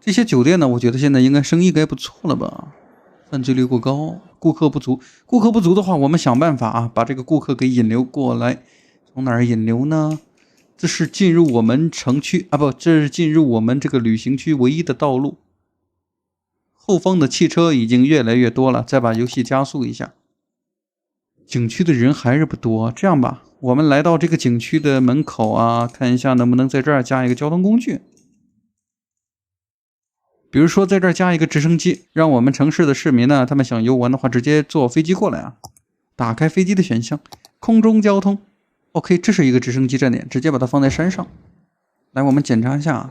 這些酒店呢，我覺得現在應該生意該不錯了吧？犯罪率過高，顧客不足。顧客不足的話，我們想辦法啊，把這個顧客給引流過來。從哪兒引流呢？這是進入我們城區啊，不，這是進入我們這個旅行區唯一的道路。後方的汽車已經越來越多了，再把遊戏加速一下。景區的人還是不多，這樣吧，我們來到這個景區的門口啊，看一下能不能在這兒加一個交通工具。比如說在這兒加一個直升機，讓我們城市的市民呢，他們想游玩的話，直接坐飛機過來啊。打開飛机的選項，空中交通。OK， 这是一個直升機站點，直接把它放在山上。來，我們檢查一下，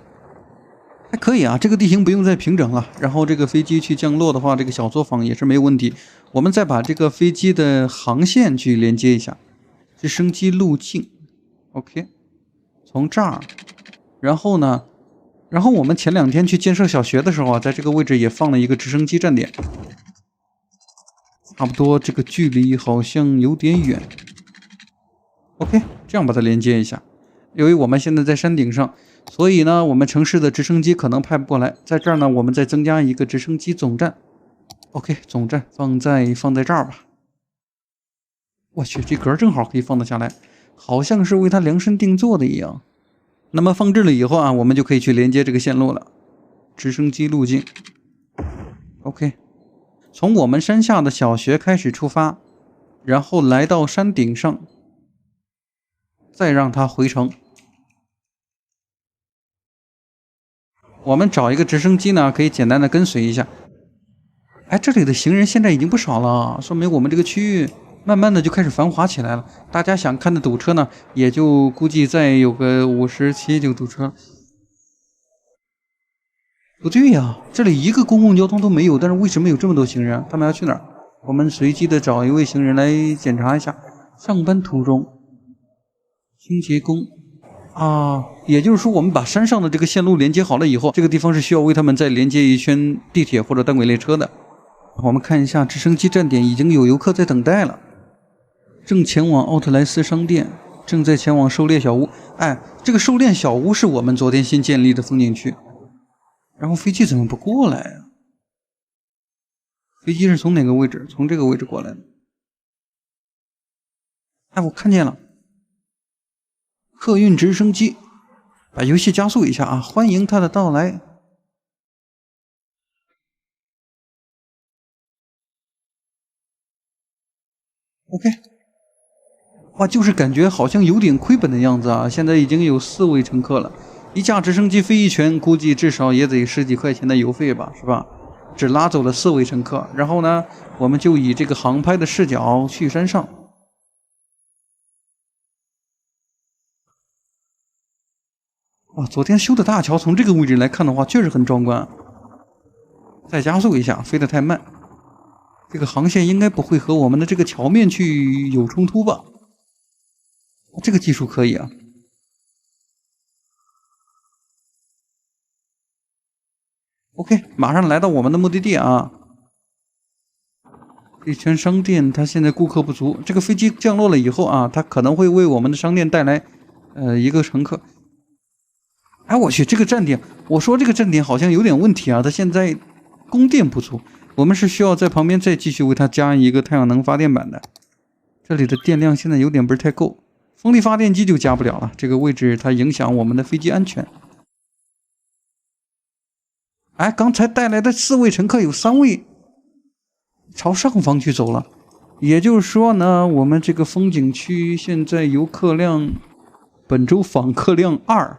還可以啊，這個地形不用再平整了。然後這個飛機去降落的話，這個小作坊也是沒有問題。我們再把這個飛機的航線去連接一下，直升機路徑。OK， 從這兒，然後呢，然後我們前2天去建設小學的時候啊，在這個位置也放了一個直升機站點。差不多這個距離好像有點遠。OK， 這樣把它連接一下。由於我們現在在山頂上，所以呢，我們城市的直升機可能派不過來。在這兒呢，我們再增加一個直升機總站。OK， 總站放在這兒吧。我去，這格正好可以放得下來，好像是為它量身定做的一樣。那麼放置了以後啊，我們就可以去連接這個線路了。直升機路徑。OK， 從我們山下的小學開始出發，然後來到山頂上。再讓它回程。我們找一個直升機呢，可以簡单的跟隨一下。哎，这裡的行人現在已經不少了，說明我們這個區域慢慢的就開始繁華起來了。大家想看的堵車呢，也就估計再有個57就堵車。不對呀，這裡一個公共交通都沒有，但是為什麼有這麼多行人？他們要去哪兒？我們隨機的找一位行人來檢查一下。上班途中。清潔工啊，也就是說我們把山上的這個線路連接好了以後，這個地方是需要為他們再連接一圈地鐵或者單軌列車的。我們看一下直升機站點，已經有遊客在等待了，正前往奧特萊斯商店，正在前往狩獵小屋。哎，這個狩獵小屋是我們昨天新建立的風景區。然後飛機怎麼不過來啊？飛機是從哪個位置？從這個位置過來的。哎，我看見了。客運直升機，把遊戲加速一下啊！歡迎他的到來。OK， 哇，就是感覺好像有點虧本的樣子啊！現在已經有4位乘客了，一架直升機飛一圈，估計至少也得10幾塊錢的油費吧，是吧？只拉走了4位乘客，然後呢，我們就以這個航拍的視角去山上。哇，昨天修的大橋從這個位置來看的話，確實很壯觀。再加速一下，飛得太慢。這個航線應該不會和我們的這個橋面去有衝突吧？這個技術可以啊。OK， 馬上來到我們的目的地啊。一圈商店，它現在顧客不足。這個飛機降落了以後啊，它可能會為我們的商店帶來一個乘客。哎，我去，這個站點，我說這個站點好像有點問題啊，它現在供電不足，我們是需要在旁邊再繼續為它加一個太陽能發電板的。這裡的電量現在有點不是太夠，風力發電機就加不了了，這個位置它影響我們的飛機安全。哎，剛才帶來的4位乘客有3位朝上方去走了，也就是說呢，我們這個風景區現在遊客量本周訪客量2。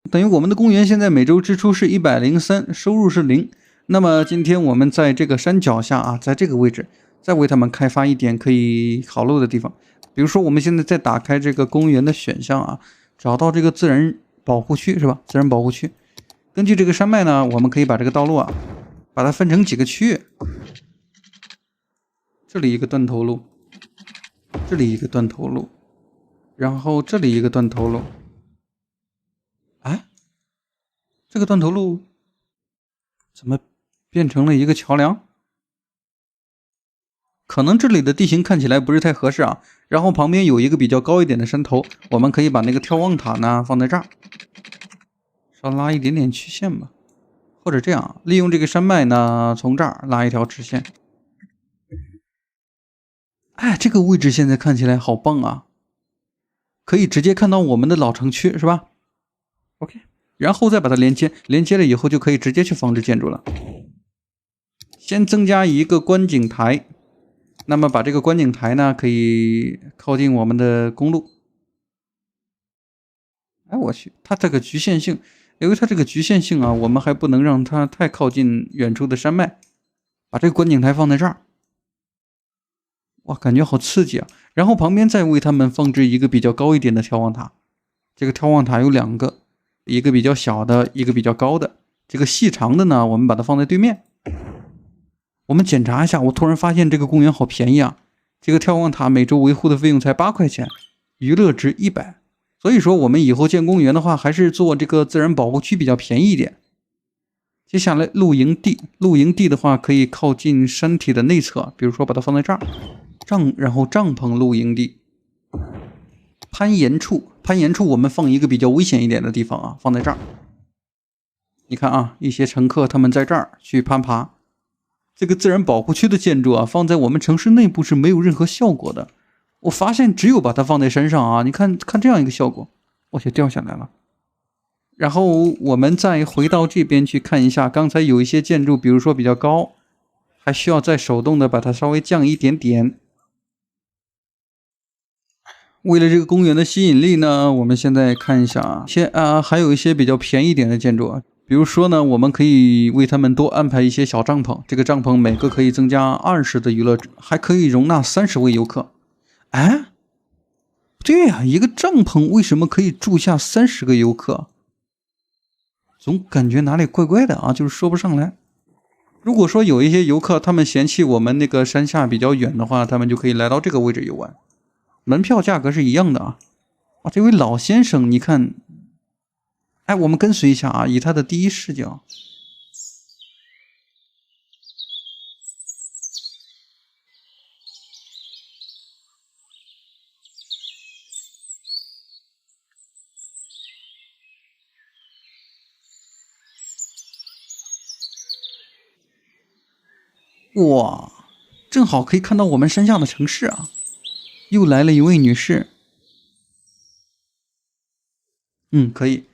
等於我們的公園現在每周支出是103，收入是0。那麼今天我們在這個山腳下啊，在這個位置再為他們開發一點可以烤肉的地方。比如說我們現在再打開這個公園的選項啊，找到這個自然保護區是吧？自然保護区。根據这個山脈呢，我們可以把這個道路啊，把它分成幾個區域。這裡一個斷頭路，這裡一個斷頭路，然後這裡一個斷頭路。哎，這個斷頭路怎麼變成了一個橋梁？可能這裡的地形看起來不是太合適啊。然後旁邊有一個比較高一點的山頭，我們可以把那個眺望塔呢放在這兒，稍拉一點點曲線吧。或者這樣，利用這個山脈呢，從这兒拉一条直線。哎，这個位置現在看起來好棒啊，可以直接看到我們的老城區，是吧 ？OK， 然後再把它連接，連接了以後就可以直接去放置建築了。先增加一個觀景台，那麼把這個觀景台呢，可以靠近我們的公路。哎，我去，它這個局限性，由於它這個局限性啊，我們還不能讓它太靠近遠處的山脈，把這個觀景台放在這兒。哇，感覺好刺激啊！然後旁邊再為他們放置一個比較高一點的眺望塔。這個眺望塔有兩個，一個比較小的，一個比較高的。這個細長的呢，我們把它放在對面。我們檢查一下，我突然發現這個公園好便宜啊！這個眺望塔每周維護的費用才8塊錢，娛樂值100。所以說，我們以後建公園的話，還是做這個自然保護區比較便宜一點。接下來露營地，露營地的話可以靠近山體的內側，比如說把它放在這兒。然後帳篷露營地，攀岩處我們放一個比較危險一點的地方啊，放在這兒。你看啊，一些乘客他們在這兒去攀爬。這個自然保護區的建築啊，放在我們城市內部是沒有任何效果的。我發現只有把它放在山上啊，你看看這樣一個效果，我就掉下來了。然後我們再回到這邊去看一下，剛才有一些建築，比如說比較高，還需要再手動的把它稍微降一點點。為了這個公園的吸引力呢，我們現在看一下還有一些比較便宜一點的建築啊，比如說呢，我們可以為他們多安排一些小帳篷，這個帳篷每個可以增加20的娛樂值，還可以容納30位遊客。哎，對呀，一個帳篷為什麼可以住下30個遊客？總感覺哪裡怪怪的啊，就是說不上來。如果說有一些遊客他們嫌棄我們那個山下比較遠的話，他們就可以來到這個位置遊玩。門票價格是一樣的啊！哇，這位老先生，你看，哎，我們跟隨一下啊，以他的第一視角，哇，正好可以看到我們山下的城市啊！又來了一位女士，可以。